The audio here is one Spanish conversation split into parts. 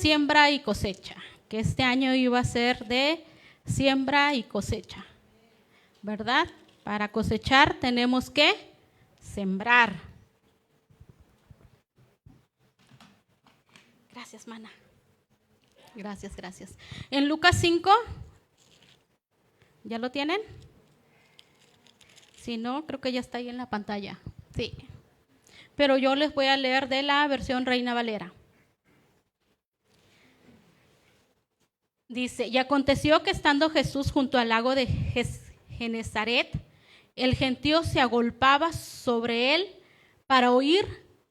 siembra y cosecha, que este año iba a ser de siembra y cosecha, ¿verdad? Para cosechar tenemos que sembrar. Gracias, mana. Gracias, gracias. En Lucas 5, ¿ya lo tienen? Si no, creo que ya está ahí en la pantalla. Sí. Pero yo les voy a leer de la versión Reina Valera. Dice, y aconteció que estando Jesús junto al lago de Genezaret, el gentío se agolpaba sobre él para oír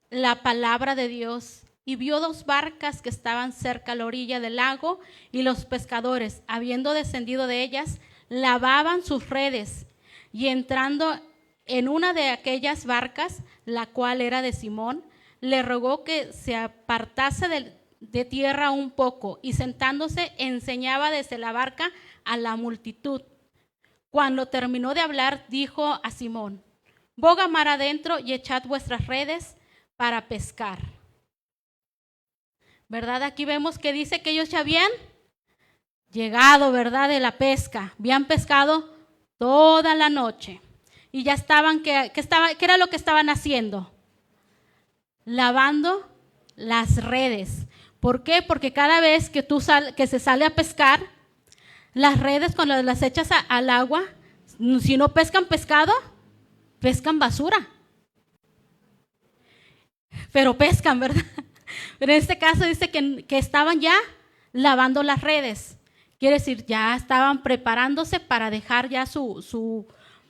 la palabra de Dios. Y vio 2 barcas que estaban cerca a la orilla del lago, y los pescadores, habiendo descendido de ellas, lavaban sus redes. Y entrando en una de aquellas barcas, la cual era de Simón, le rogó que se apartase de tierra un poco, y sentándose enseñaba desde la barca a la multitud. Cuando terminó de hablar, dijo a Simón: boga mar adentro y echad vuestras redes para pescar. ¿Verdad? Aquí vemos que dice que ellos ya habían llegado, ¿verdad? De la pesca. Habían pescado toda la noche. Y ya estaban, ¿qué era lo que estaban haciendo? Lavando las redes. ¿Por qué? Porque cada vez que que se sale a pescar, las redes cuando las echas al agua, si no pescan pescado, pescan basura. Pero pescan, ¿verdad? Pero en este caso dice que estaban ya lavando las redes. Quiere decir, ya estaban preparándose para dejar ya su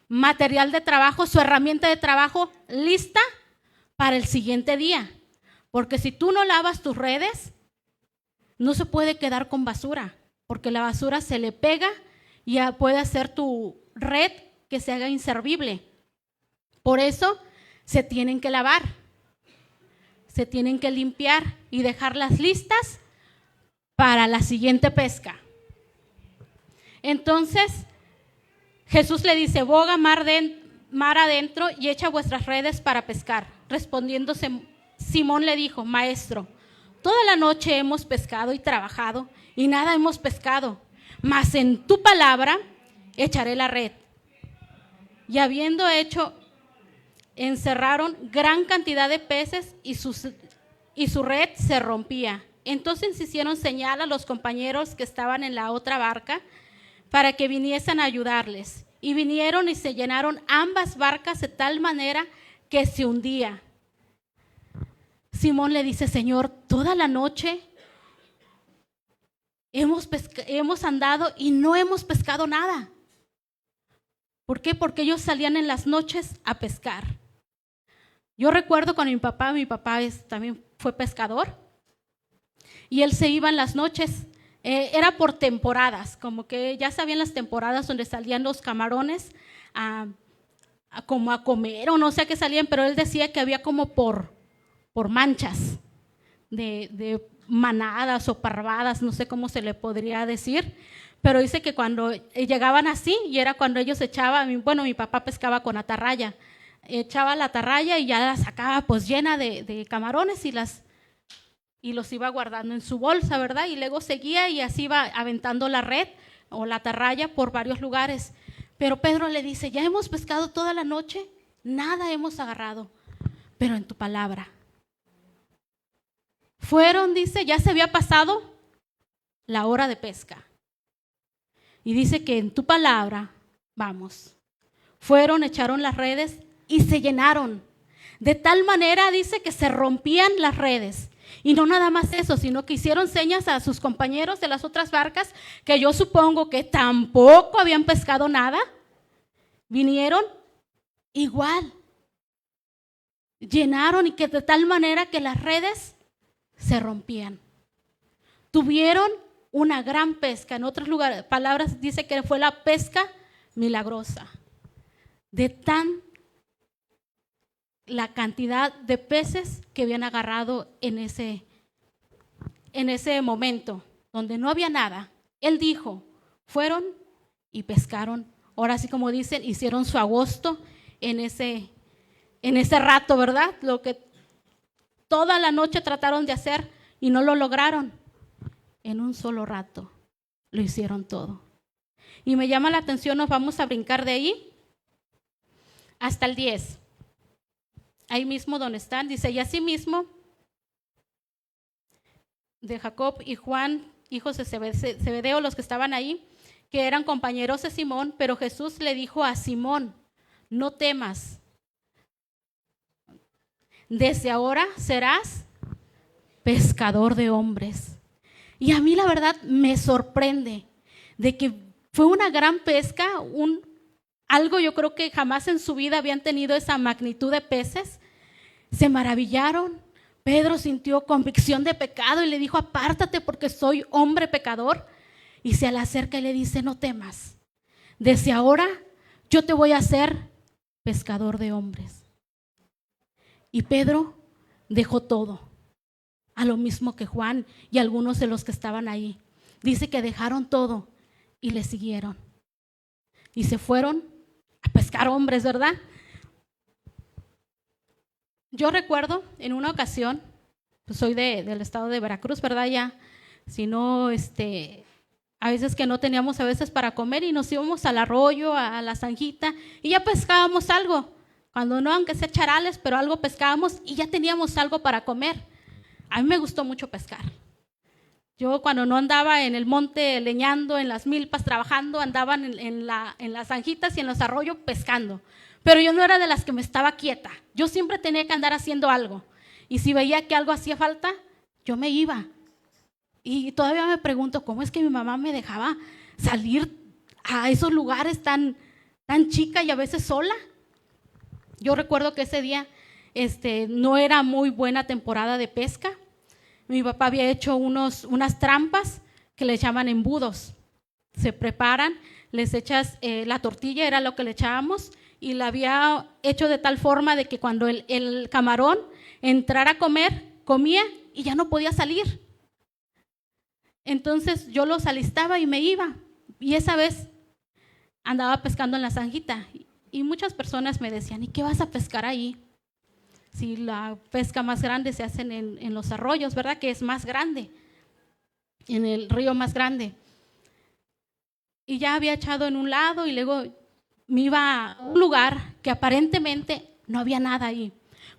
material de trabajo, su herramienta de trabajo lista para el siguiente día. Porque si tú no lavas tus redes, no se puede quedar con basura, porque la basura se le pega y ya puede hacer tu red que se haga inservible. Por eso se tienen que lavar, se tienen que limpiar y dejarlas listas para la siguiente pesca. Entonces Jesús le dice: boga mar adentro y echa vuestras redes para pescar. Respondiéndose Simón le dijo: maestro, toda la noche hemos pescado y trabajado y nada hemos pescado, mas en tu palabra echaré la red. Y habiendo hecho, encerraron gran cantidad de peces y su red se rompía. Entonces hicieron señal a los compañeros que estaban en la otra barca para que viniesen a ayudarles. Y vinieron y se llenaron ambas barcas de tal manera que se hundía. Simón le dice: Señor, toda la noche hemos andado y no hemos pescado nada. ¿Por qué? Porque ellos salían en las noches a pescar. Yo recuerdo con mi papá también fue pescador, y él se iba en las noches, era por temporadas, como que ya sabían las temporadas donde salían los camarones como a comer o no sé a qué salían, pero él decía que había como por manchas de manadas o parvadas, no sé cómo se le podría decir, pero dice que cuando llegaban así, y era cuando ellos echaban, bueno, mi papá pescaba con atarraya, echaba la atarraya y ya la sacaba pues llena de camarones y los iba guardando en su bolsa, ¿verdad? Y luego seguía y así iba aventando la red o la atarraya por varios lugares. Pero Pedro le dice: ya hemos pescado toda la noche, nada hemos agarrado, pero en tu palabra. Fueron, dice, ya se había pasado la hora de pesca. Y dice que en tu palabra, vamos. Fueron, echaron las redes y se llenaron. De tal manera, dice, que se rompían las redes. Y no nada más eso, sino que hicieron señas a sus compañeros de las otras barcas, que yo supongo que tampoco habían pescado nada. Vinieron igual. Llenaron, y que de tal manera que las redes se rompían. Tuvieron una gran pesca. En otros lugares, palabras dice que fue la pesca milagrosa. De la cantidad de peces que habían agarrado en ese momento, donde no había nada. Él dijo, fueron y pescaron. Ahora sí, como dicen, hicieron su agosto en ese rato, ¿verdad? Lo que toda la noche trataron de hacer y no lo lograron. en un solo rato lo hicieron todo. Y me llama la atención, nos vamos a brincar de ahí hasta el 10. Ahí mismo donde están, dice, y asimismo de Jacob y Juan, hijos de Zebedeo, los que estaban ahí, que eran compañeros de Simón, pero Jesús le dijo a Simón, no temas, desde ahora serás pescador de hombres. Y a mí la verdad me sorprende de que fue una gran pesca, algo yo creo que jamás en su vida habían tenido esa magnitud de peces. Se maravillaron. Pedro sintió convicción de pecado y le dijo, apártate porque soy hombre pecador. Y se le acerca y le dice, no temas, desde ahora yo te voy a hacer pescador de hombres. Y Pedro dejó todo, a lo mismo que Juan y algunos de los que estaban ahí. Dice que dejaron todo y le siguieron. Y se fueron a pescar hombres, ¿verdad? Yo recuerdo en una ocasión, pues soy del estado de Veracruz, ¿verdad? Ya, si no, a veces que no teníamos a veces para comer y nos íbamos al arroyo, a la zanjita y ya pescábamos algo. Cuando no, aunque sea charales, pero algo pescábamos y ya teníamos algo para comer. A mí me gustó mucho pescar. Yo cuando no andaba en el monte leñando, en las milpas trabajando, andaba en las zanjitas y en los arroyos pescando. Pero yo no era de las que me estaba quieta. Yo siempre tenía que andar haciendo algo. Y si veía que algo hacía falta, yo me iba. Y todavía me pregunto, ¿cómo es que mi mamá me dejaba salir a esos lugares tan chica y a veces sola? Yo recuerdo que ese día no era muy buena temporada de pesca. Mi papá había hecho unas trampas que le llaman embudos. Se preparan, les echas la tortilla, era lo que le echábamos, y la había hecho de tal forma de que cuando el camarón entrara a comer, comía y ya no podía salir. Entonces yo los alistaba y me iba. Y esa vez andaba pescando en la zanjita. Y muchas personas me decían, ¿y qué vas a pescar ahí? Si la pesca más grande se hace en los arroyos, ¿verdad? Que es más grande, en el río más grande. Y ya había echado en un lado y luego me iba a un lugar que aparentemente no había nada ahí.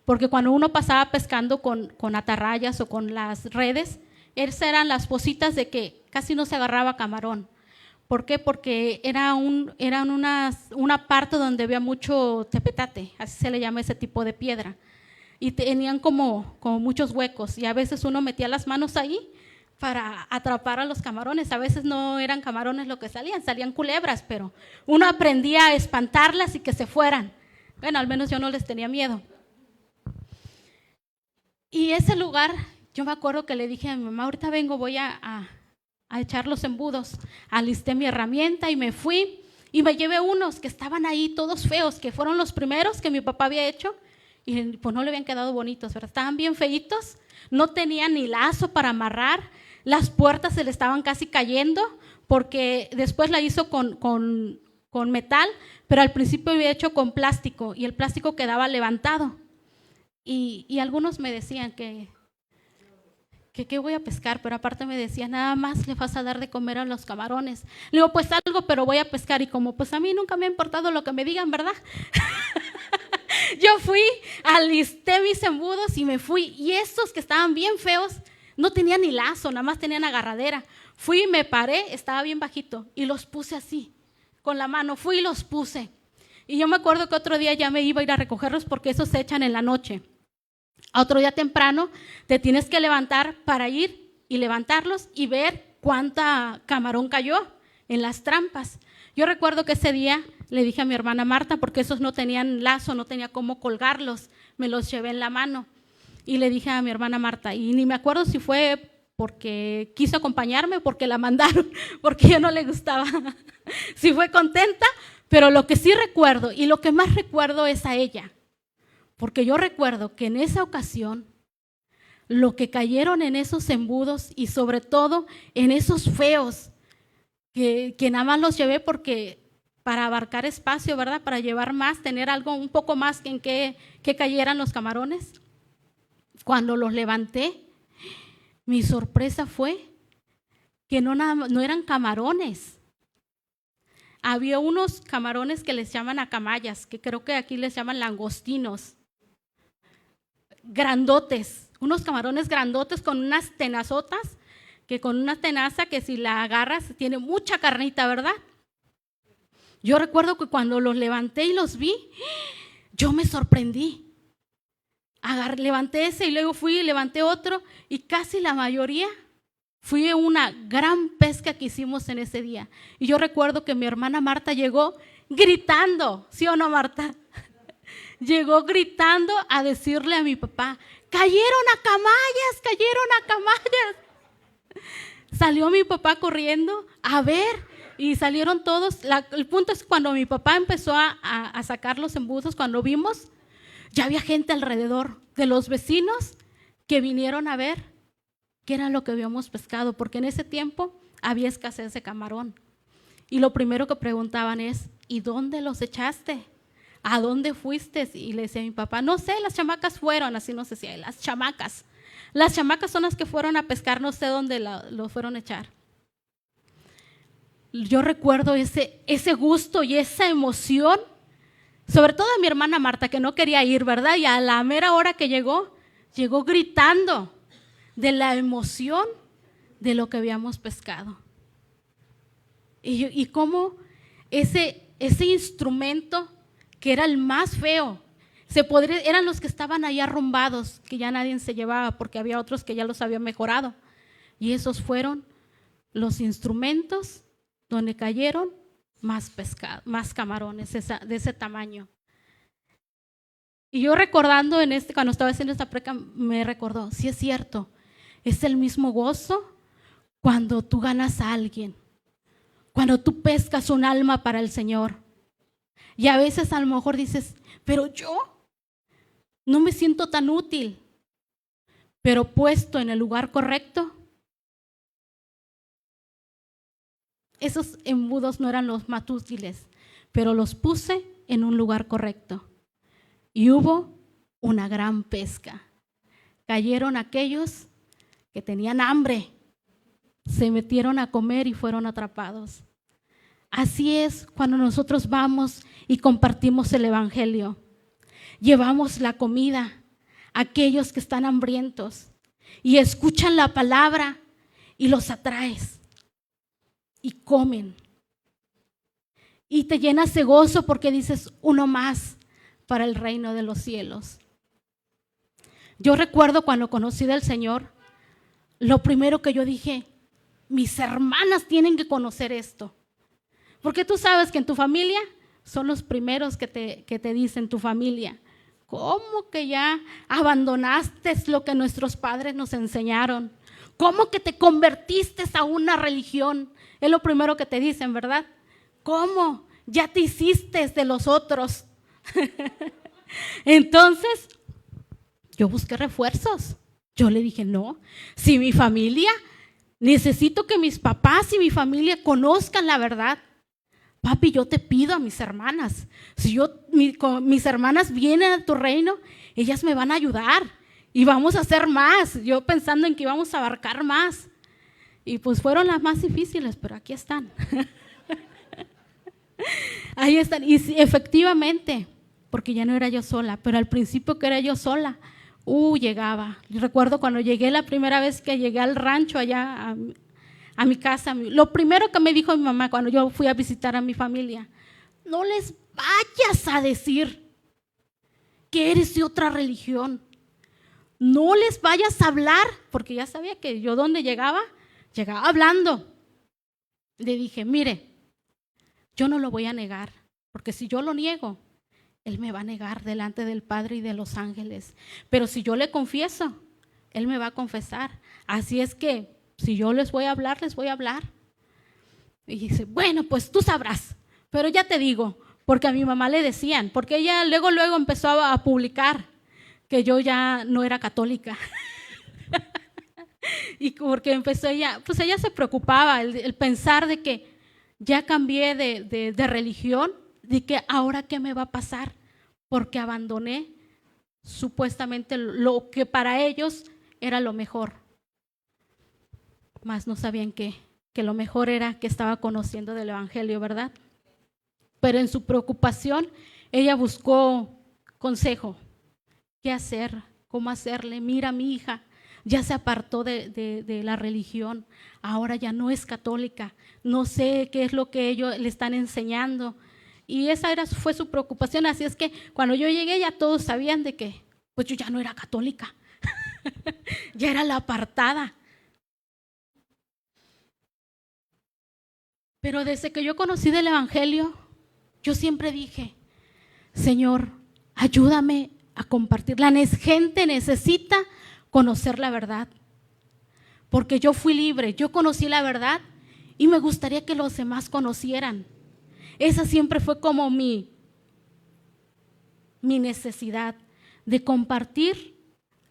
Porque cuando uno pasaba pescando con atarrayas o con las redes, esas eran las pocitas de que casi no se agarraba camarón. ¿Por qué? Porque eran una parte donde había mucho tepetate, así se le llama ese tipo de piedra. Y tenían como muchos huecos y a veces uno metía las manos ahí para atrapar a los camarones. A veces no eran camarones lo que salían culebras, pero uno aprendía a espantarlas y que se fueran. Bueno, al menos yo no les tenía miedo. Y ese lugar, yo me acuerdo que le dije a mi mamá, ahorita vengo, voy a echar los embudos. Alisté mi herramienta y me fui y me llevé unos que estaban ahí todos feos, que fueron los primeros que mi papá había hecho y pues no le habían quedado bonitos, ¿verdad? Estaban bien feitos, no tenían ni lazo para amarrar, las puertas se le estaban casi cayendo porque después la hizo con metal, pero al principio había hecho con plástico y el plástico quedaba levantado. Y algunos me decían que ¿qué voy a pescar? Pero aparte me decía, nada más le vas a dar de comer a los camarones. Le digo, pues algo, pero voy a pescar. Y como pues a mí nunca me ha importado lo que me digan, ¿verdad? Yo fui, alisté mis embudos y me fui. Y esos que estaban bien feos, no tenían ni lazo, nada más tenían agarradera. Fui, me paré, estaba bien bajito y los puse así, con la mano. Fui y los puse. Y yo me acuerdo que otro día ya me iba a ir a recogerlos porque esos se echan en la noche. A otro día temprano te tienes que levantar para ir y levantarlos y ver cuánta camarón cayó en las trampas. Yo recuerdo que ese día le dije a mi hermana Marta, porque esos no tenían lazo, no tenía cómo colgarlos, me los llevé en la mano. Y le dije a mi hermana Marta, y ni me acuerdo si fue porque quiso acompañarme o porque la mandaron, porque yo no le gustaba. Si fue contenta, pero lo que sí recuerdo y lo que más recuerdo es a ella. Porque yo recuerdo que en esa ocasión, lo que cayeron en esos embudos y sobre todo en esos feos, que nada más los llevé porque para abarcar espacio, ¿verdad? Para llevar más, tener algo un poco más en que cayeran los camarones. Cuando los levanté, mi sorpresa fue que no eran camarones. Había unos camarones que les llaman acamayas, que creo que aquí les llaman langostinos, grandotes, unos camarones grandotes con unas tenazotas, que con una tenaza que si la agarras tiene mucha carnita, ¿verdad? Yo recuerdo que cuando los levanté y los vi, yo me sorprendí. Levanté ese y luego fui y levanté otro y casi la mayoría fue una gran pesca que hicimos en ese día. Y yo recuerdo que mi hermana Marta llegó gritando, ¿sí o no, Marta? Llegó gritando a decirle a mi papá, cayeron a camayas. Salió mi papá corriendo a ver y salieron todos. El punto es cuando mi papá empezó a sacar los embudos, cuando vimos, ya había gente alrededor de los vecinos que vinieron a ver qué era lo que habíamos pescado, porque en ese tiempo había escasez de camarón. Y lo primero que preguntaban es, ¿y dónde los echaste? ¿A dónde fuiste? Y le decía a mi papá, no sé, las chamacas fueron, así nos decía, las chamacas. Las chamacas son las que fueron a pescar, no sé dónde lo fueron a echar. Yo recuerdo ese gusto y esa emoción, sobre todo a mi hermana Marta, que no quería ir, ¿verdad? Y a la mera hora que llegó gritando de la emoción de lo que habíamos pescado. Y cómo ese instrumento que era el más feo, eran los que estaban ahí arrumbados, que ya nadie se llevaba porque había otros que ya los habían mejorado. Y esos fueron los instrumentos donde cayeron más camarones de ese tamaño. Y yo recordando cuando estaba haciendo esta preca, me recordó, sí es cierto, es el mismo gozo cuando tú ganas a alguien, cuando tú pescas un alma para el Señor. Y a veces a lo mejor dices, pero yo no me siento tan útil, pero puesto en el lugar correcto, esos embudos no eran los más útiles, pero los puse en un lugar correcto. Y hubo una gran pesca. Cayeron aquellos que tenían hambre, se metieron a comer y fueron atrapados. Así es cuando nosotros vamos y compartimos el evangelio. Llevamos la comida a aquellos que están hambrientos y escuchan la palabra y los atraes y comen. Y te llenas de gozo porque dices, uno más para el reino de los cielos. Yo recuerdo cuando conocí del Señor, lo primero que yo dije, mis hermanas tienen que conocer esto. Porque tú sabes que en tu familia son los primeros que te dicen tu familia, ¿cómo que ya abandonaste lo que nuestros padres nos enseñaron? ¿Cómo que te convertiste a una religión? Es lo primero que te dicen, ¿verdad? ¿Cómo? Ya te hiciste de los otros. Entonces, yo busqué refuerzos. Yo le dije, no, si mi familia, necesito que mis papás y mi familia conozcan la verdad. Papi, yo te pido a mis hermanas, si mis hermanas vienen a tu reino, ellas me van a ayudar y vamos a hacer más. Yo pensando en que íbamos a abarcar más. Y pues fueron las más difíciles, pero aquí están. Ahí están. Y sí, efectivamente, porque ya no era yo sola, pero al principio que era yo sola, llegaba. Yo recuerdo cuando llegué la primera vez que llegué al rancho allá a mi casa, lo primero que me dijo mi mamá cuando yo fui a visitar a mi familia, no les vayas a decir que eres de otra religión, no les vayas a hablar, porque ya sabía que yo donde llegaba hablando. Le dije, mire, yo no lo voy a negar, porque si yo lo niego, Él me va a negar delante del Padre y de los ángeles, pero si yo le confieso, Él me va a confesar. Así es que si yo les voy a hablar. Y dice, bueno, pues tú sabrás, pero ya te digo, porque a mi mamá le decían, porque ella luego empezó a publicar que yo ya no era católica. Y porque empezó ella se preocupaba, el pensar de que ya cambié de religión, de que ahora qué me va a pasar, porque abandoné supuestamente lo que para ellos era lo mejor. Mas no sabían que que lo mejor era que estaba conociendo del Evangelio, ¿verdad? Pero en su preocupación, ella buscó consejo. ¿Qué hacer? ¿Cómo hacerle? Mira, mi hija ya se apartó de la religión, ahora ya no es católica, no sé qué es lo que ellos le están enseñando. Y esa fue su preocupación, así es que cuando yo llegué ya todos sabían de que pues yo ya no era católica, ya era la apartada. Pero desde que yo conocí del Evangelio, yo siempre dije, Señor, ayúdame a compartir. La gente necesita conocer la verdad, porque yo fui libre, yo conocí la verdad y me gustaría que los demás conocieran. Esa siempre fue como mi necesidad de compartir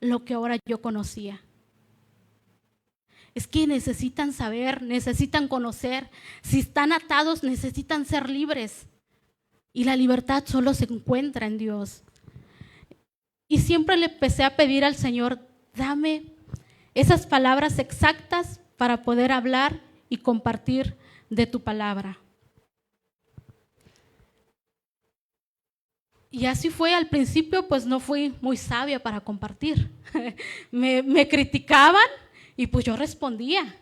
lo que ahora yo conocía. Es que necesitan saber, necesitan conocer. Si están atados, necesitan ser libres. Y la libertad solo se encuentra en Dios. Y siempre le empecé a pedir al Señor, dame esas palabras exactas para poder hablar y compartir de tu palabra. Y así fue al principio, pues no fui muy sabia para compartir. me criticaban y pues yo respondía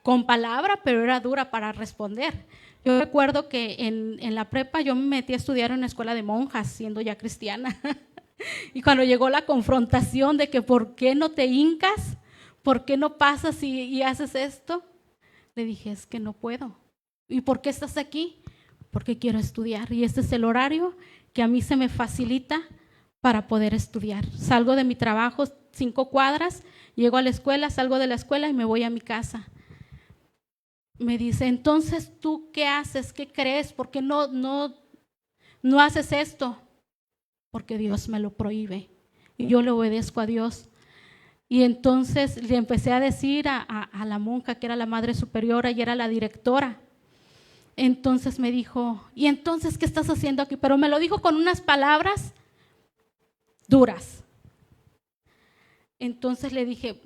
con palabra, pero era dura para responder. Yo recuerdo que en la prepa yo me metí a estudiar en una escuela de monjas, siendo ya cristiana. Y cuando llegó la confrontación de que ¿por qué no te hincas? ¿Por qué no pasas y haces esto? Le dije, es que no puedo. ¿Y por qué estás aquí? Porque quiero estudiar y este es el horario que a mí se me facilita para poder estudiar. Salgo de mi trabajo 5 cuadras, llego a la escuela, salgo de la escuela y me voy a mi casa. Me dice, entonces, ¿tú qué haces? ¿Qué crees? ¿Por qué no haces esto? Porque Dios me lo prohíbe y yo le obedezco a Dios. Y entonces le empecé a decir a la monja, que era la madre superiora y era la directora. Entonces me dijo, ¿y entonces qué estás haciendo aquí? Pero me lo dijo con unas palabras duras. Entonces le dije,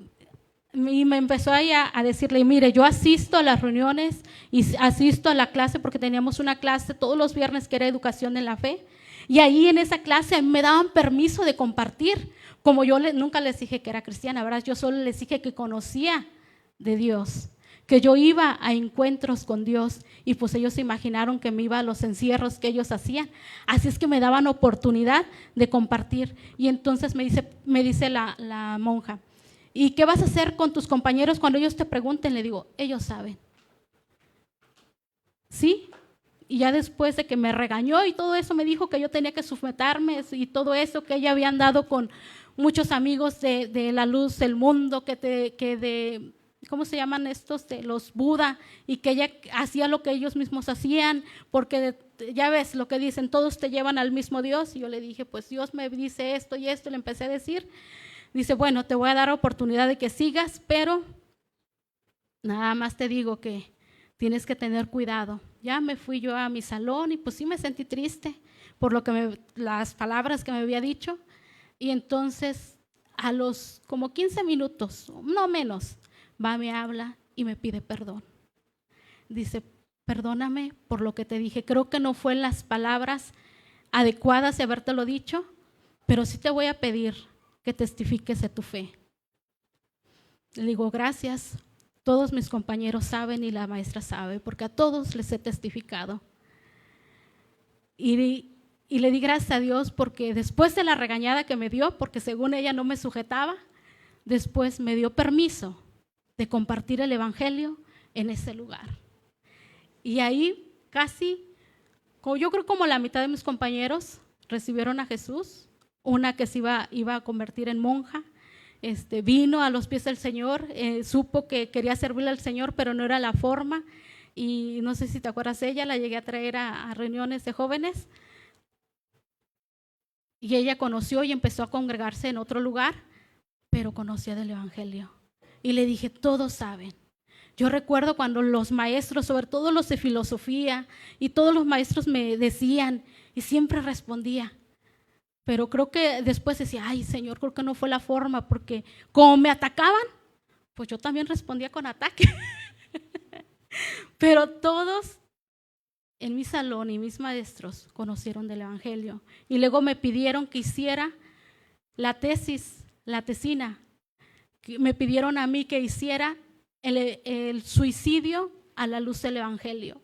y me empezó ahí a decirle, mire, yo asisto a las reuniones y asisto a la clase porque teníamos una clase todos los viernes que era educación en la fe. Y ahí en esa clase me daban permiso de compartir. Como yo nunca les dije que era cristiana, ¿verdad? Yo solo les dije que conocía de Dios, que yo iba a encuentros con Dios y pues ellos se imaginaron que me iba a los encierros que ellos hacían. Así es que me daban oportunidad de compartir. Y entonces me dice la monja, ¿y qué vas a hacer con tus compañeros cuando ellos te pregunten? Le digo, ellos saben. ¿Sí? Y ya después de que me regañó y todo eso me dijo que yo tenía que sujetarme y todo eso, que ella había andado con muchos amigos de la luz del mundo, ¿cómo se llaman estos? De los Buda, y que ella hacía lo que ellos mismos hacían, porque ya ves lo que dicen, todos te llevan al mismo Dios. Y yo le dije, pues Dios me dice esto y esto, le empecé a decir. Dice, bueno, te voy a dar oportunidad de que sigas, pero nada más te digo que tienes que tener cuidado. Ya me fui yo a mi salón y pues sí me sentí triste por las palabras que me había dicho. Y entonces a los como 15 minutos, no menos, va, me habla y me pide perdón. Dice, perdóname por lo que te dije. Creo que no fue las palabras adecuadas de habértelo dicho, pero sí te voy a pedir que testifiques de tu fe. Le digo, gracias. Todos mis compañeros saben y la maestra sabe, porque a todos les he testificado. Y le di gracias a Dios porque después de la regañada que me dio, porque según ella no me sujetaba, después me dio permiso de compartir el Evangelio en ese lugar. Y ahí casi, yo creo como la mitad de mis compañeros recibieron a Jesús, una que se iba a convertir en monja. Vino a los pies del Señor, supo que quería servirle al Señor, pero no era la forma. Y no sé si te acuerdas de ella, la llegué a traer a reuniones de jóvenes. Y ella conoció y empezó a congregarse en otro lugar, pero conocía del Evangelio. Y le dije, todos saben. Yo recuerdo cuando los maestros, sobre todo los de filosofía, y todos los maestros me decían, y siempre respondía. Pero creo que después decía, ay Señor, creo que no fue la forma, porque como me atacaban, pues yo también respondía con ataque. Pero todos en mi salón y mis maestros conocieron del Evangelio. Y luego me pidieron que hiciera la tesina. Me pidieron a mí que hiciera el suicidio a la luz del Evangelio.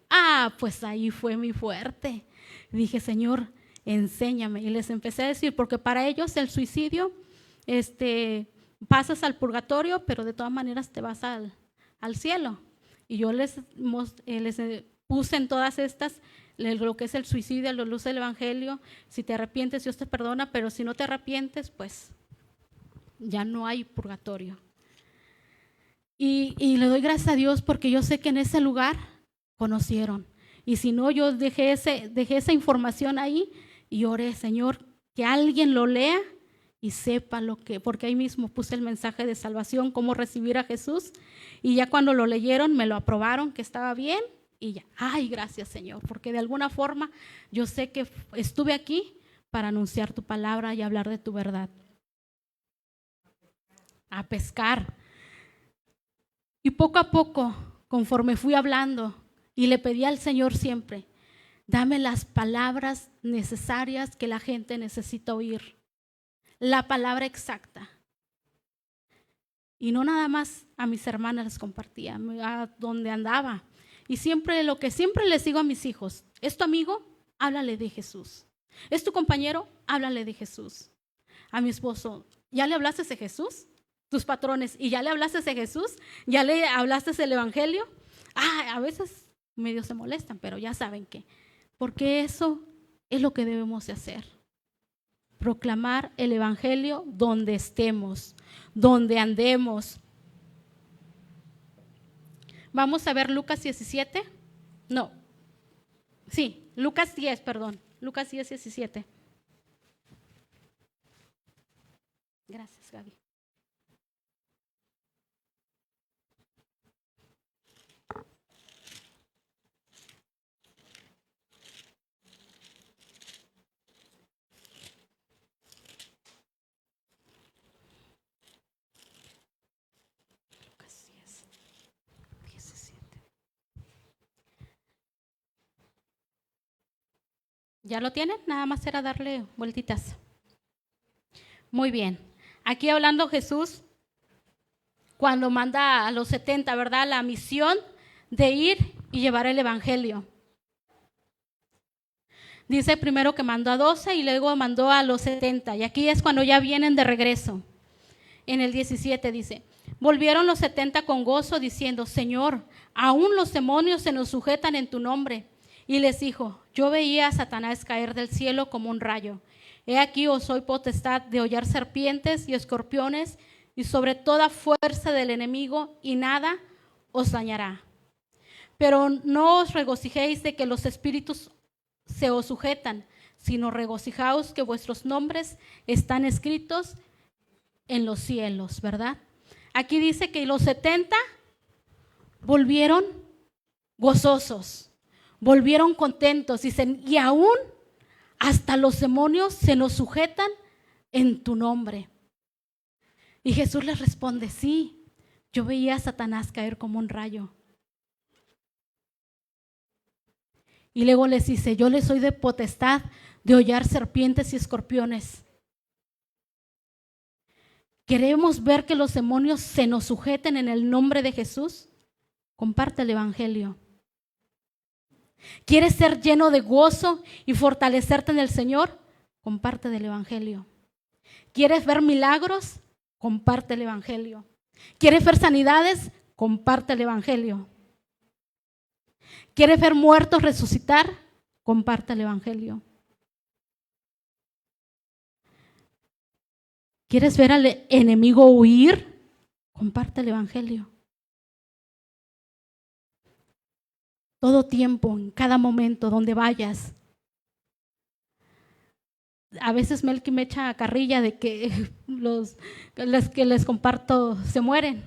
Pues ahí fue mi fuerte. Dije, Señor, enséñame. Y les empecé a decir, porque para ellos el suicidio, pasas al purgatorio, pero de todas maneras te vas al cielo. Y yo les puse en todas estas lo que es el suicidio a la luz del Evangelio. Si te arrepientes, Dios te perdona, pero si no te arrepientes, pues ya no hay purgatorio. Y le doy gracias a Dios porque yo sé que en ese lugar conocieron. Y si no, yo dejé esa información ahí y oré, Señor, que alguien lo lea y sepa porque ahí mismo puse el mensaje de salvación, cómo recibir a Jesús. Y ya cuando lo leyeron, me lo aprobaron, que estaba bien. Y ya, gracias, Señor, porque de alguna forma yo sé que estuve aquí para anunciar tu palabra y hablar de tu verdad. A pescar. Y poco a poco, conforme fui hablando, y le pedí al Señor siempre, dame las palabras necesarias que la gente necesita oír. La palabra exacta. Y no nada más a mis hermanas les compartía, a donde andaba. Y lo que siempre les digo a mis hijos, ¿es tu amigo? Háblale de Jesús. ¿Es tu compañero? Háblale de Jesús. A mi esposo, ¿ya le hablaste de Jesús? Tus patrones, ¿y ya le hablaste de Jesús? ¿Ya le hablaste del Evangelio? A veces medio se molestan, pero ya saben que, porque eso es lo que debemos de hacer. Proclamar el Evangelio donde estemos, donde andemos. Vamos a ver Lucas 17. Lucas 10, perdón. Lucas 10, 17. Gracias, Gaby. Lucas 10, 17. ¿Ya lo tienen? Nada más era darle vueltitas. Muy bien. Aquí hablando Jesús, cuando manda a los 70, ¿verdad? La misión de ir y llevar el Evangelio. Dice primero que mandó a 12 y luego mandó a los 70. Y aquí es cuando ya vienen de regreso. En el 17 dice, volvieron los 70 con gozo diciendo, Señor, aún los demonios se nos sujetan en tu nombre. Y les dijo, yo veía a Satanás caer del cielo como un rayo. He aquí os doy potestad de hollar serpientes y escorpiones y sobre toda fuerza del enemigo y nada os dañará. Pero no os regocijéis de que los espíritus se os sujetan, sino regocijaos que vuestros nombres están escritos en los cielos, ¿verdad? Aquí dice que los 70 volvieron gozosos, volvieron contentos, dicen, y aún hasta los demonios se nos sujetan en tu nombre. Y Jesús les responde, sí, yo veía a Satanás caer como un rayo. Y luego les dice, yo les doy de potestad de hollar serpientes y escorpiones. ¿Queremos ver que los demonios se nos sujeten en el nombre de Jesús? Comparte el Evangelio. ¿Quieres ser lleno de gozo y fortalecerte en el Señor? Comparte del Evangelio. ¿Quieres ver milagros? Comparte el Evangelio. ¿Quieres ver sanidades? Comparte el Evangelio. ¿Quieres ver muertos resucitar? Comparte el Evangelio. ¿Quieres ver al enemigo huir? Comparte el Evangelio. Todo tiempo, en cada momento, donde vayas. A veces Melky me echa carrilla de que los que les comparto se mueren.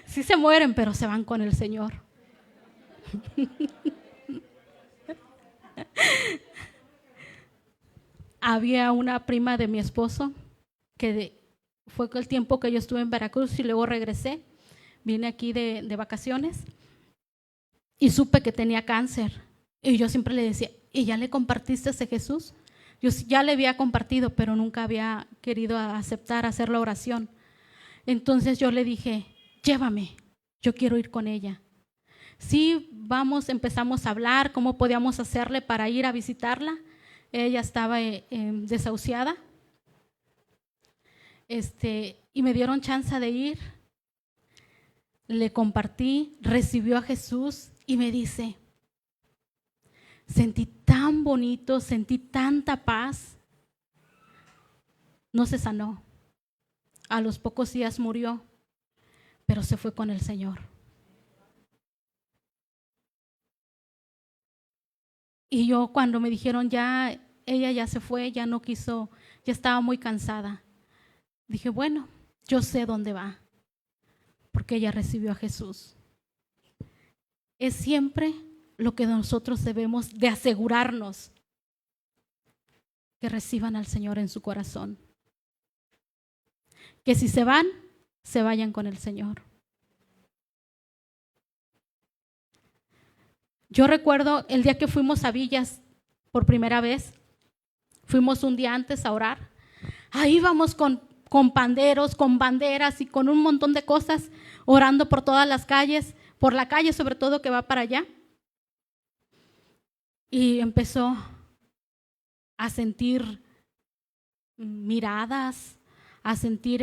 Sí se mueren, pero se van con el Señor. Había una prima de mi esposo que fue el tiempo que yo estuve en Veracruz y luego regresé. Vine aquí de vacaciones y supe que tenía cáncer. Y yo siempre le decía, ¿y ya le compartiste ese Jesús? Yo ya le había compartido, pero nunca había querido aceptar hacer la oración. Entonces yo le dije, llévame, yo quiero ir con ella. Sí, vamos, empezamos a hablar cómo podíamos hacerle para ir a visitarla. Ella estaba desahuciada. Y me dieron chance de ir. Le compartí, recibió a Jesús y me dice, sentí tan bonito, sentí tanta paz. No se sanó. A los pocos días murió, pero se fue con el Señor. Y yo cuando me dijeron ya, ella ya se fue, ya no quiso, ya estaba muy cansada. Dije, bueno, yo sé dónde va, porque ella recibió a Jesús. Es siempre lo que nosotros debemos de asegurarnos, que reciban al Señor en su corazón. Que si se van, se vayan con el Señor. Yo recuerdo el día que fuimos a Villas por primera vez, fuimos un día antes a orar. Ahí vamos con panderos, con banderas y con un montón de cosas, orando por todas las calles, por la calle sobre todo que va para allá. Y empezó a sentir miradas, a sentir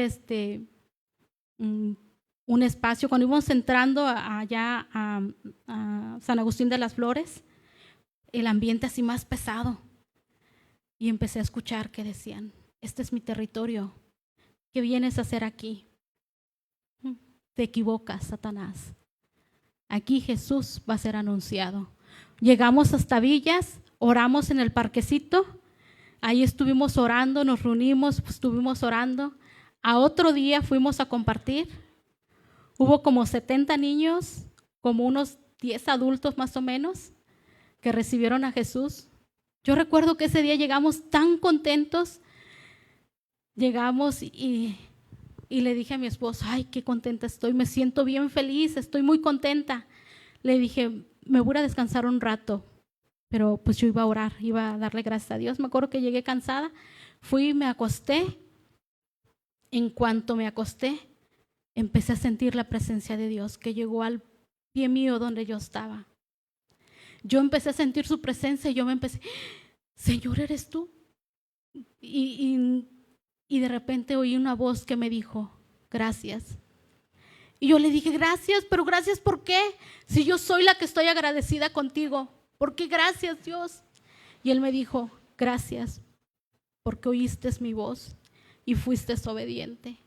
un espacio. Cuando íbamos entrando allá a San Agustín de las Flores, el ambiente así más pesado. Y empecé a escuchar que decían, este es mi territorio, ¿qué vienes a hacer aquí? Te equivocas, Satanás. Aquí Jesús va a ser anunciado. Llegamos hasta Villas, oramos en el parquecito, ahí estuvimos orando, nos reunimos, estuvimos orando. A otro día fuimos a compartir. Hubo como 70 niños, como unos 10 adultos más o menos, que recibieron a Jesús. Yo recuerdo que ese día llegamos tan contentos. Llegamos y le dije a mi esposo, ay, qué contenta estoy, me siento bien feliz, estoy muy contenta. Le dije, me voy a descansar un rato, pero pues yo iba a orar, iba a darle gracias a Dios. Me acuerdo que llegué cansada, fui y me acosté. En cuanto me acosté, empecé a sentir la presencia de Dios que llegó al pie mío donde yo estaba. Yo empecé a sentir su presencia y yo me empecé, Señor, ¿eres tú? Y de repente oí una voz que me dijo, gracias. Y yo le dije, gracias, pero gracias ¿por qué? Si yo soy la que estoy agradecida contigo, ¿por qué gracias, Dios? Y él me dijo, gracias, porque oíste mi voz y fuiste obediente.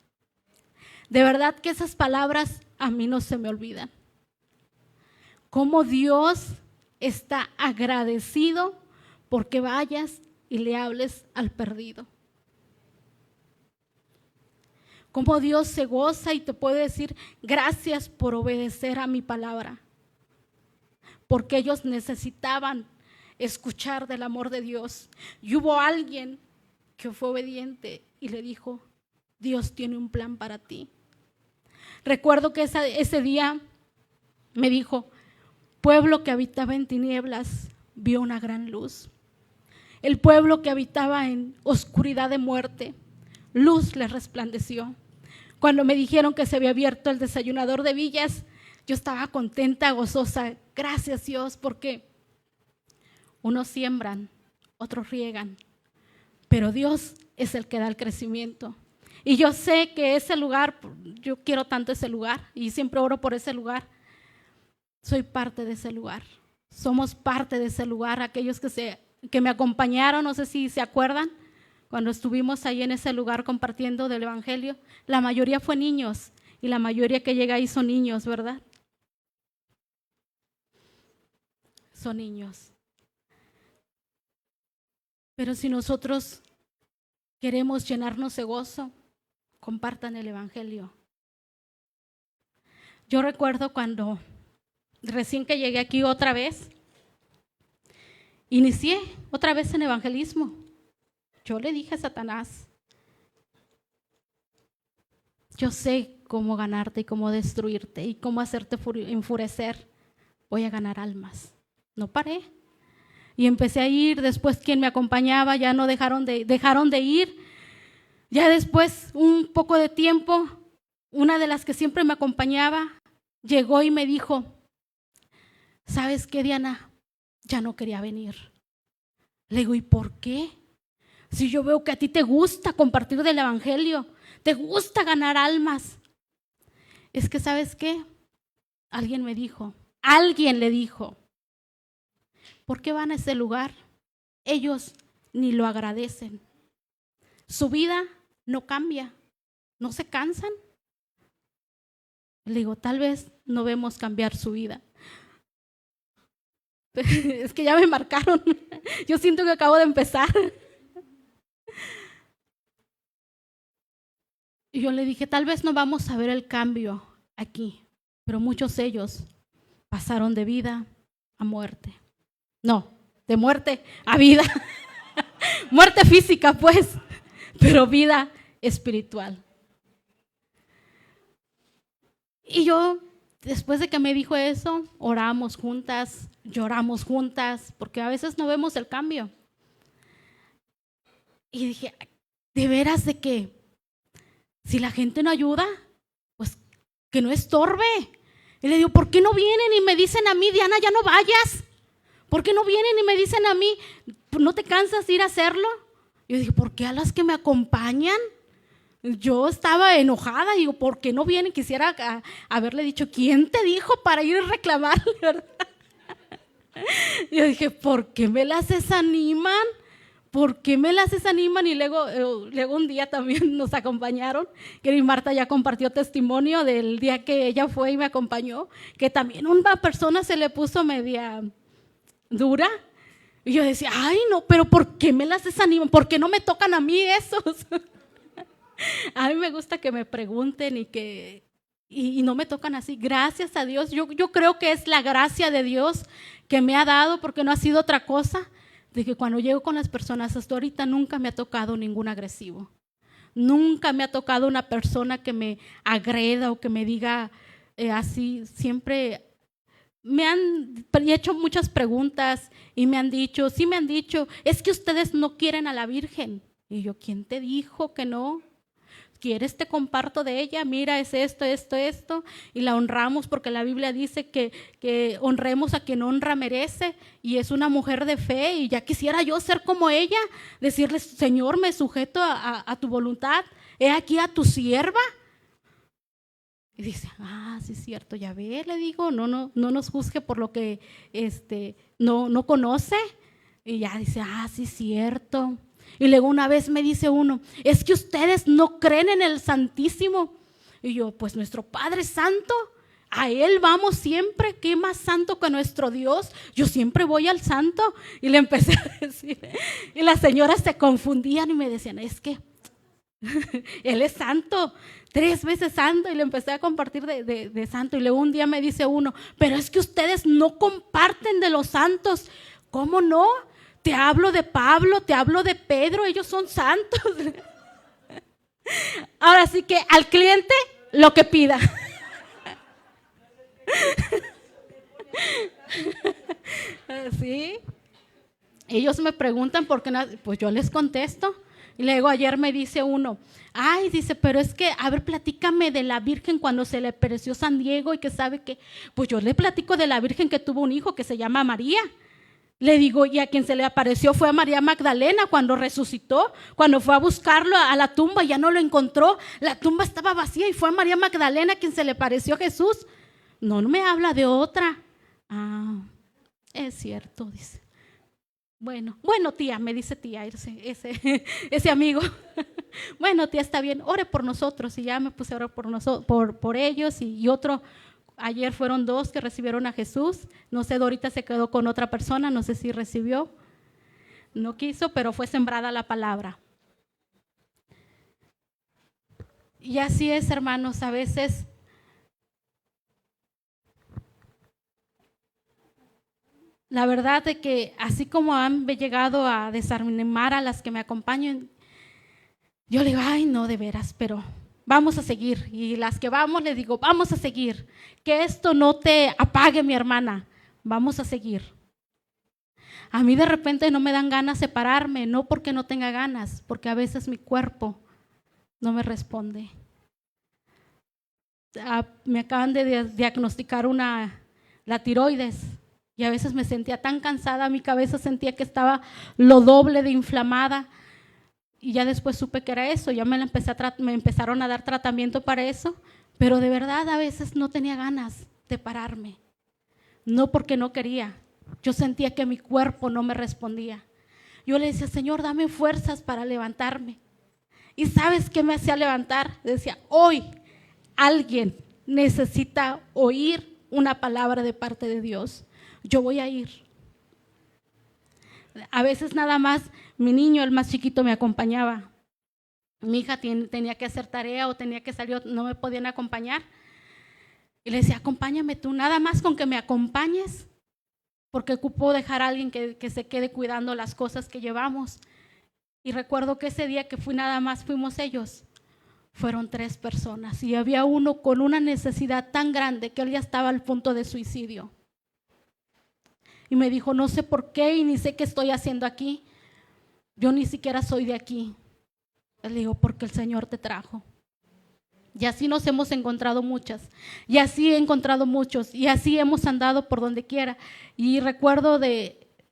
De verdad que esas palabras a mí no se me olvidan. Cómo Dios está agradecido porque vayas y le hables al perdido. Cómo Dios se goza y te puede decir gracias por obedecer a mi palabra. Porque ellos necesitaban escuchar del amor de Dios. Y hubo alguien que fue obediente y le dijo, Dios tiene un plan para ti. Recuerdo que ese día me dijo, pueblo que habitaba en tinieblas vio una gran luz. El pueblo que habitaba en oscuridad de muerte, luz les resplandeció. Cuando me dijeron que se había abierto el desayunador de Villas, yo estaba contenta, gozosa. Gracias Dios, porque unos siembran, otros riegan, pero Dios es el que da el crecimiento. Y yo sé que ese lugar, yo quiero tanto ese lugar y siempre oro por ese lugar. Soy parte de ese lugar, somos parte de ese lugar. Aquellos que me acompañaron, no sé si se acuerdan, cuando estuvimos ahí en ese lugar compartiendo del Evangelio, la mayoría fue niños y la mayoría que llega ahí son niños, ¿verdad? Son niños. Pero si nosotros queremos llenarnos de gozo, compartan el Evangelio. Yo recuerdo cuando recién que llegué aquí otra vez, inicié otra vez en evangelismo. Yo le dije a Satanás, yo sé cómo ganarte y cómo destruirte y cómo hacerte enfurecer voy a ganar almas. No paré. Y empecé a ir, después quien me acompañaba ya no dejaron de ir. Ya después, un poco de tiempo, una de las que siempre me acompañaba llegó y me dijo, ¿sabes qué, Diana? Ya no quería venir. Le digo, ¿y por qué? Si yo veo que a ti te gusta compartir del evangelio, te gusta ganar almas. Es que, ¿sabes qué? Alguien le dijo, ¿por qué van a ese lugar? Ellos ni lo agradecen. Su vida no cambia, no se cansan. Le digo, tal vez no vemos cambiar su vida. Es que ya me marcaron. Yo siento que acabo de empezar. Y yo le dije, tal vez no vamos a ver el cambio aquí, pero muchos de ellos pasaron de vida a muerte. No, de muerte a vida. Muerte física, pues, pero vida espiritual. Y yo, después de que me dijo eso, oramos juntas, lloramos juntas, porque a veces no vemos el cambio. Y dije, ¿de veras de que si la gente no ayuda, pues que no estorbe? Y le digo, ¿por qué no vienen y me dicen a mí, Diana, ya no vayas? ¿Por qué no vienen y me dicen a mí, no te cansas de ir a hacerlo? Yo dije, ¿por qué a las que me acompañan? Yo estaba enojada, digo, ¿por qué no vienen? Quisiera haberle dicho, ¿quién te dijo para ir a reclamarle, verdad? Yo dije, ¿por qué me las desaniman? ¿Por qué me las desaniman? Y luego un día también nos acompañaron, que Marta ya compartió testimonio del día que ella fue y me acompañó, que también una persona se le puso media dura. Y yo decía, ay no, pero ¿por qué me las desaniman? ¿Por qué no me tocan a mí esos? A mí me gusta que me pregunten y no me tocan así. Gracias a Dios. Yo creo que es la gracia de Dios que me ha dado, porque no ha sido otra cosa, de que cuando llego con las personas, hasta ahorita nunca me ha tocado ningún agresivo. Nunca me ha tocado una persona que me agreda o que me diga así. Siempre me han hecho muchas preguntas y me han dicho, es que ustedes no quieren a la Virgen. Y yo, ¿quién te dijo que no? ¿Quieres? Te comparto de ella. Mira, es esto. Y la honramos porque la Biblia dice que honremos a quien honra merece. Y es una mujer de fe. Y ya quisiera yo ser como ella. Decirle, Señor, me sujeto a tu voluntad. He aquí a tu sierva. Y dice, sí es cierto, ya ve, le digo, no nos juzgue por lo que no conoce. Y ya dice, sí es cierto. Y luego una vez me dice uno, es que ustedes no creen en el Santísimo. Y yo, pues nuestro Padre Santo, a Él vamos siempre. ¿Qué más santo que nuestro Dios? Yo siempre voy al Santo. Y le empecé a decir, y las señoras se confundían y me decían, es que Él es santo, 3 veces santo. Y le empecé a compartir de santo. Y luego un día me dice uno, pero es que ustedes no comparten de los santos. ¿Cómo no? Te hablo de Pablo, te hablo de Pedro, ellos son santos. Ahora sí que al cliente lo que pida. ¿Sí? Ellos me preguntan por qué, pues yo les contesto. Y luego ayer me dice uno, dice, pero es que, a ver, platícame de la Virgen cuando se le apareció San Diego y que sabe que, pues yo le platico de la Virgen que tuvo un hijo que se llama María. Le digo, y a quien se le apareció fue a María Magdalena cuando resucitó, cuando fue a buscarlo a la tumba, ya no lo encontró, la tumba estaba vacía y fue a María Magdalena a quien se le apareció Jesús. No me habla de otra. Es cierto, dice. Bueno, tía, me dice tía, ese amigo. Bueno, tía, está bien, ore por nosotros. Y ya me puse a orar por ellos y otro. Ayer fueron 2 que recibieron a Jesús. No sé, Dorita se quedó con otra persona, no sé si recibió. No quiso, pero fue sembrada la palabra. Y así es, hermanos, a veces la verdad de que así como han llegado a desanimar a las que me acompañan, yo le digo, no, de veras, pero vamos a seguir. Y las que vamos, les digo, vamos a seguir. Que esto no te apague, mi hermana. vamos a seguir. A mí de repente no me dan ganas de separarme, no porque no tenga ganas, porque a veces mi cuerpo no me responde. Me acaban de diagnosticar la tiroides y a veces me sentía tan cansada, mi cabeza sentía que estaba lo doble de inflamada y ya después supe que era eso, ya me empezaron a dar tratamiento para eso, pero de verdad a veces no tenía ganas de pararme, no porque no quería, yo sentía que mi cuerpo no me respondía. Yo le decía, Señor, dame fuerzas para levantarme. ¿Y sabes qué me hacía levantar? Decía, hoy alguien necesita oír una palabra de parte de Dios. Yo voy a ir. A veces nada más mi niño, el más chiquito, me acompañaba. Mi hija tenía que hacer tarea o tenía que salir, no me podían acompañar. Y le decía, acompáñame tú, nada más con que me acompañes, porque ocupo dejar a alguien que se quede cuidando las cosas que llevamos. Y recuerdo que ese día que fuimos ellos, fueron 3 personas y había uno con una necesidad tan grande que él ya estaba al punto de suicidio. Y me dijo, no sé por qué y ni sé qué estoy haciendo aquí. Yo ni siquiera soy de aquí. Le digo, porque el Señor te trajo. Y así nos hemos encontrado muchas, y así he encontrado muchos, y así hemos andado por donde quiera. Y recuerdo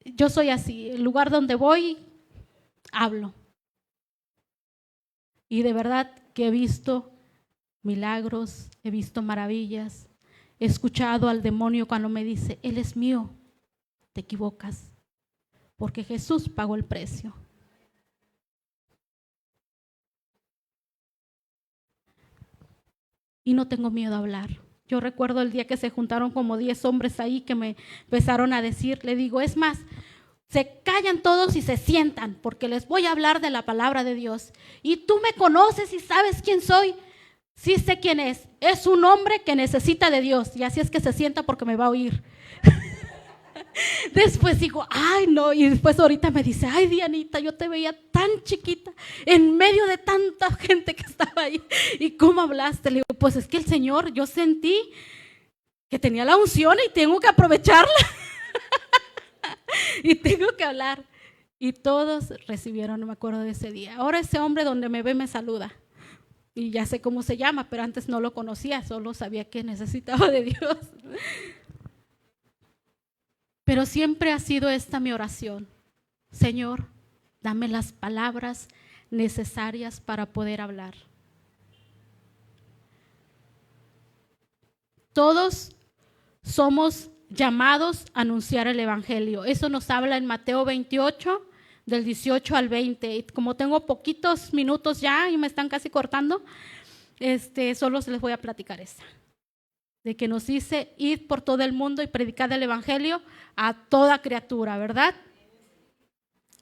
yo soy así, el lugar donde voy, hablo. Y de verdad que he visto milagros, he visto maravillas, he escuchado al demonio cuando me dice, Él es mío, te equivocas, porque Jesús pagó el precio. Y no tengo miedo a hablar. Yo recuerdo el día que se juntaron como 10 hombres ahí que me empezaron a decir, le digo, es más, se callan todos y se sientan porque les voy a hablar de la palabra de Dios. Y tú me conoces y sabes quién soy. Sí sé quién es. Es un hombre que necesita de Dios y así es que se sienta porque me va a oír. Después digo, ay no, y después ahorita me dice, ay Dianita, yo te veía tan chiquita en medio de tanta gente que estaba ahí, ¿y cómo hablaste? Le digo, pues es que el Señor, yo sentí que tenía la unción y tengo que aprovecharla y tengo que hablar, y todos recibieron, no me acuerdo de ese día. Ahora ese hombre donde me ve me saluda y ya sé cómo se llama, pero antes no lo conocía, solo sabía que necesitaba de Dios. Pero siempre ha sido esta mi oración. Señor, dame las palabras necesarias para poder hablar. Todos somos llamados a anunciar el evangelio. Eso nos habla en Mateo 28, del 18 al 20. Y como tengo poquitos minutos ya y me están casi cortando, solo se les voy a platicar esta. De que nos dice, id por todo el mundo y predicad el evangelio a toda criatura, ¿verdad?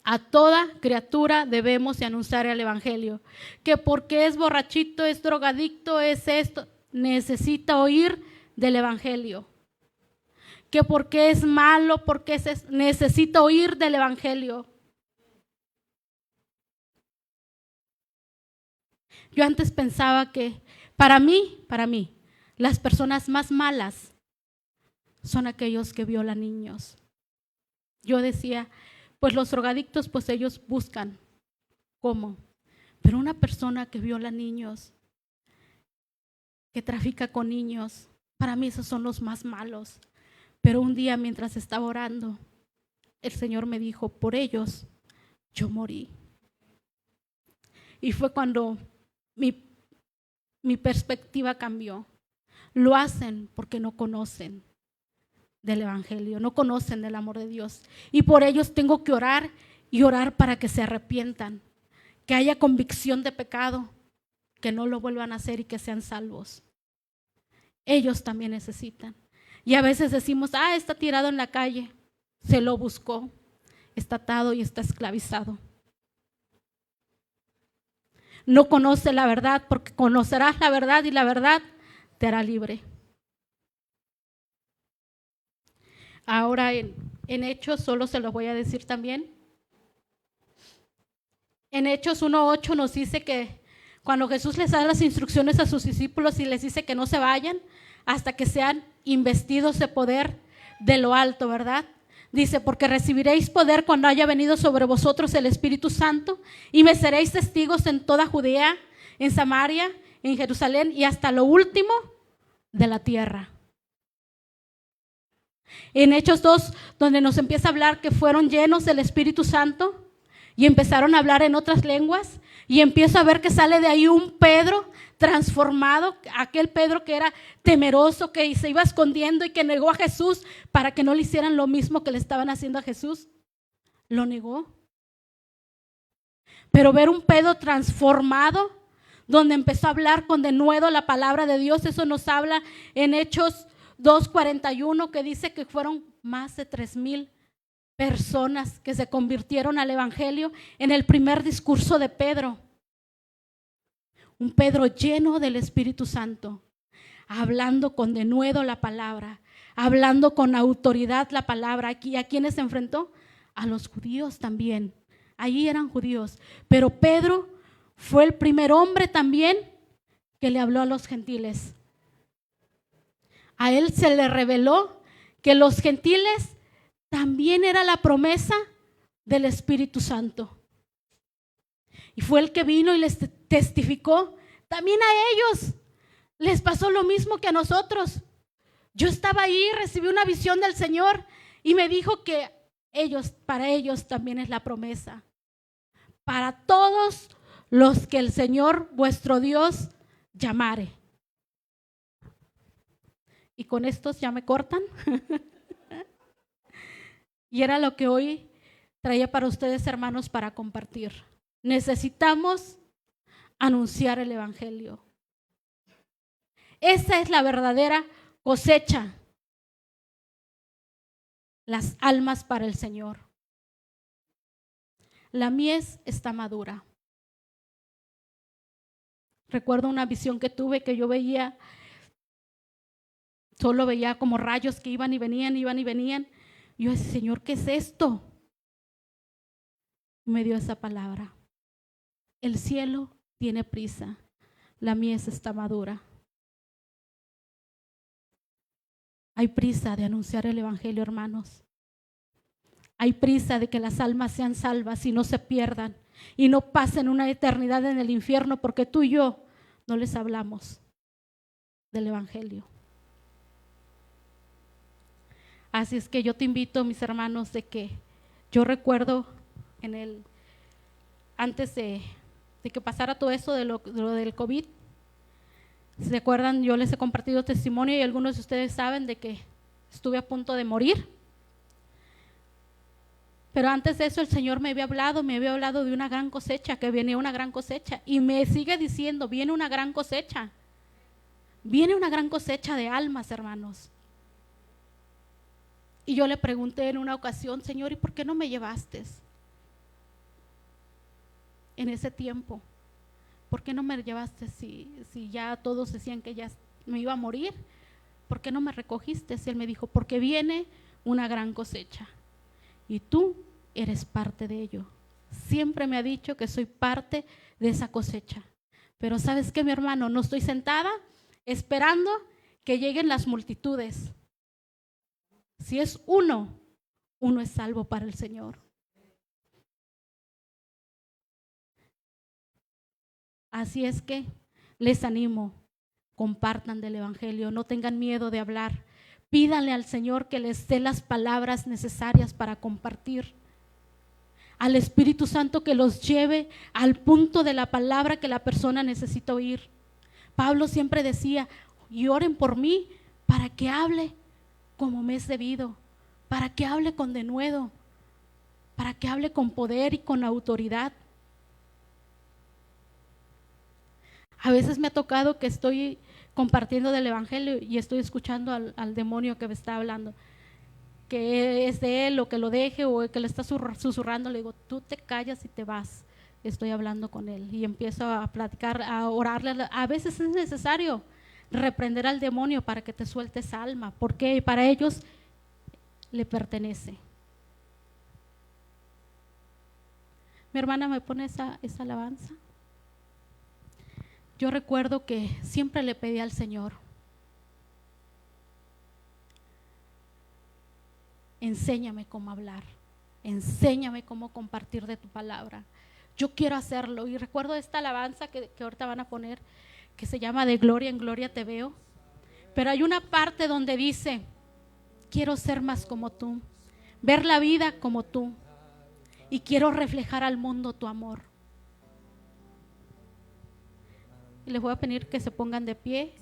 A toda criatura debemos de anunciar el evangelio. Que porque es borrachito, es drogadicto, es esto, necesita oír del evangelio. Que porque es malo, porque necesita oír del evangelio. Yo antes pensaba que para mí, las personas más malas son aquellos que violan niños. Yo decía, pues los drogadictos, pues ellos buscan cómo. Pero una persona que viola niños, que trafica con niños, para mí esos son los más malos. Pero un día mientras estaba orando, el Señor me dijo, por ellos yo morí. Y fue cuando mi perspectiva cambió. Lo hacen porque no conocen del evangelio, no conocen del amor de Dios. Y por ellos tengo que orar y orar para que se arrepientan, que haya convicción de pecado, que no lo vuelvan a hacer y que sean salvos. Ellos también necesitan. Y a veces decimos, está tirado en la calle, se lo buscó, está atado y está esclavizado. No conoce la verdad, porque conocerás la verdad y la verdad te hará libre. Ahora en Hechos, solo se los voy a decir también. En Hechos 1:8 nos dice que cuando Jesús les da las instrucciones a sus discípulos y les dice que no se vayan hasta que sean investidos de poder, de lo alto, ¿verdad? Dice, porque recibiréis poder cuando haya venido sobre vosotros el Espíritu Santo y me seréis testigos en toda Judea, en Samaria, en Jerusalén y hasta lo último de la tierra. En Hechos 2, donde nos empieza a hablar que fueron llenos del Espíritu Santo y empezaron a hablar en otras lenguas, y empiezo a ver que sale de ahí un Pedro transformado, aquel Pedro que era temeroso, que se iba escondiendo y que negó a Jesús para que no le hicieran lo mismo que le estaban haciendo a Jesús. Lo negó. Pero ver un Pedro transformado, donde empezó a hablar con denuedo la palabra de Dios, eso nos habla en Hechos 2:41, que dice que fueron más de 3,000 personas que se convirtieron al evangelio en el primer discurso de Pedro. Un Pedro lleno del Espíritu Santo, hablando con denuedo la palabra, hablando con autoridad la palabra. Aquí, ¿a quiénes se enfrentó? A los judíos también. Allí eran judíos, pero Pedro fue el primer hombre también que le habló a los gentiles. A él se le reveló que los gentiles también era la promesa del Espíritu Santo. Y fue el que vino y les testificó. También a ellos les pasó lo mismo que a nosotros. Yo estaba ahí, recibí una visión del Señor y me dijo que para ellos también es la promesa. Para todos los que el Señor vuestro Dios llamare. Y con estos ya me cortan. Y era lo que hoy traía para ustedes, hermanos, para compartir. Necesitamos anunciar el evangelio. Esa es la verdadera cosecha. Las almas para el Señor. La mies está madura. Recuerdo una visión que tuve que yo veía, solo veía como rayos que iban y venían, iban y venían. Y yo decía, Señor, ¿qué es esto? Me dio esa palabra. El cielo tiene prisa, la mies está madura. Hay prisa de anunciar el evangelio, hermanos. Hay prisa de que las almas sean salvas y no se pierdan y no pasen una eternidad en el infierno porque tú y yo no les hablamos del evangelio. Así es que yo te invito, mis hermanos, de que yo recuerdo antes de que pasara todo eso de lo del COVID, ¿se acuerdan? Yo les he compartido testimonio y algunos de ustedes saben de que estuve a punto de morir. Pero antes de eso el Señor me había hablado de una gran cosecha, que venía una gran cosecha. Y me sigue diciendo, viene una gran cosecha. Viene una gran cosecha de almas, hermanos. Y yo le pregunté en una ocasión, Señor, ¿y por qué no me llevaste en ese tiempo? ¿Por qué no me llevaste si ya todos decían que ya me iba a morir? ¿Por qué no me recogiste? Y él me dijo, porque viene una gran cosecha y tú eres parte de ello. Siempre me ha dicho que soy parte de esa cosecha. Pero ¿sabes qué, mi hermano? No estoy sentada esperando que lleguen las multitudes. Si es uno es salvo para el Señor. Así es que les animo, compartan del evangelio, no tengan miedo de hablar. Pídanle al Señor que les dé las palabras necesarias para compartir. Al Espíritu Santo que los lleve al punto de la palabra que la persona necesita oír. Pablo siempre decía, y oren por mí para que hable como me es debido, para que hable con denuedo, para que hable con poder y con autoridad. A veces me ha tocado que estoy compartiendo del evangelio y estoy escuchando al demonio que me está hablando, que es de él o que lo deje o que le está susurrando. Le digo, tú te callas y te vas. Estoy hablando con él y empiezo a platicar, a orarle. A veces es necesario reprender al demonio para que te suelte esa alma, porque para ellos le pertenece. Mi hermana me pone esa alabanza. Yo recuerdo que siempre le pedí al Señor, enséñame cómo hablar, enséñame cómo compartir de tu palabra. Yo quiero hacerlo. Y recuerdo esta alabanza que ahorita van a poner, que se llama De gloria en gloria te veo. Pero hay una parte donde dice, quiero ser más como tú, ver la vida como tú, y quiero reflejar al mundo tu amor. Y les voy a pedir que se pongan de pie.